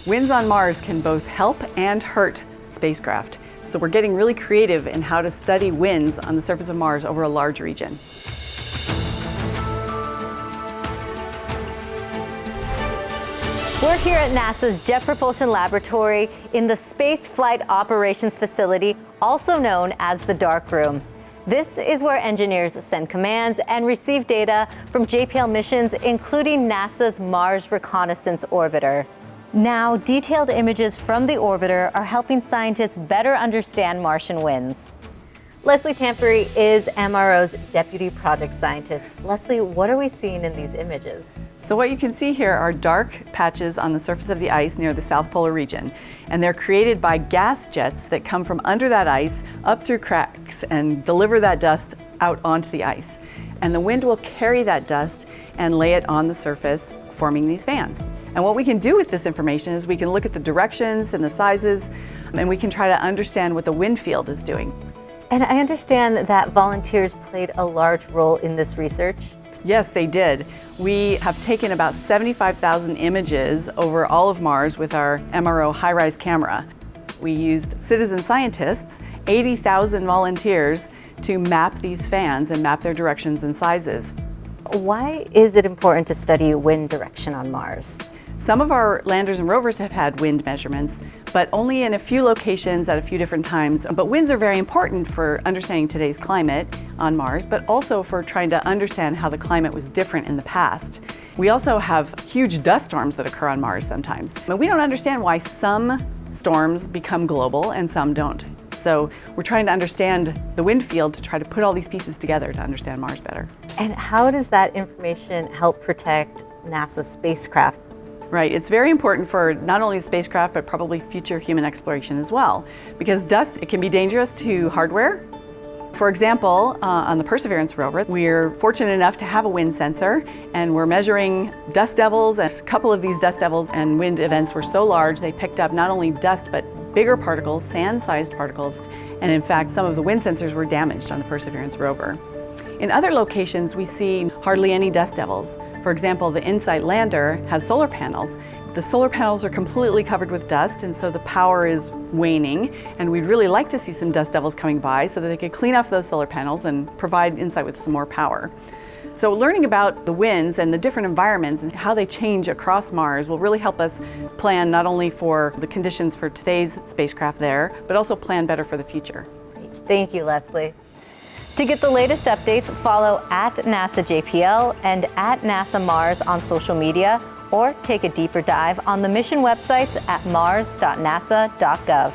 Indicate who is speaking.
Speaker 1: Winds on Mars can both help and hurt spacecraft. So we're getting really creative in how to study winds on the surface of Mars over a large region.
Speaker 2: We're here at NASA's Jet Propulsion Laboratory in the Space Flight Operations Facility, also known as the Dark Room. This is where engineers send commands and receive data from JPL missions, including NASA's Mars Reconnaissance Orbiter. Now, detailed images from the orbiter are helping scientists better understand Martian winds. Leslie Tampery is MRO's Deputy Project Scientist. Leslie, what are we seeing in these images?
Speaker 1: So what you can see here are dark patches on the surface of the ice near the South Polar region. And they're created by gas jets that come from under that ice up through cracks and deliver that dust out onto the ice. And the wind will carry that dust and lay it on the surface, forming these fans. And what we can do with this information is we can look at the directions and the sizes, and we can try to understand what the wind field is doing.
Speaker 2: And I understand that volunteers played a large role in this research.
Speaker 1: Yes, they did. We have taken about 75,000 images over all of Mars with our MRO HiRISE camera. We used citizen scientists, 80,000 volunteers, to map these fans and map their directions and sizes.
Speaker 2: Why is it important to study wind direction on Mars?
Speaker 1: Some of our landers and rovers have had wind measurements, but only in a few locations at a few different times. But winds are very important for understanding today's climate on Mars, but also for trying to understand how the climate was different in the past. We also have huge dust storms that occur on Mars sometimes. But we don't understand why some storms become global and some don't. So we're trying to understand the wind field to try to put all these pieces together to understand Mars better.
Speaker 2: And how does that information help protect NASA's spacecraft?
Speaker 1: Right, it's very important for not only the spacecraft, but probably future human exploration as well. Because dust, it can be dangerous to hardware. For example, on the Perseverance rover, we're fortunate enough to have a wind sensor, and we're measuring dust devils. And a couple of these dust devils and wind events were so large, they picked up not only dust, but bigger particles, sand-sized particles. And in fact, some of the wind sensors were damaged on the Perseverance rover. In other locations, we see hardly any dust devils. For example, the InSight lander has solar panels. The solar panels are completely covered with dust, and so the power is waning, and we'd really like to see some dust devils coming by so that they could clean off those solar panels and provide InSight with some more power. So learning about the winds and the different environments and how they change across Mars will really help us plan not only for the conditions for today's spacecraft there, but also plan better for the future.
Speaker 2: Thank you, Leslie. To get the latest updates, follow @NASAJPL and @NASA Mars on social media, or take a deeper dive on the mission websites at mars.nasa.gov.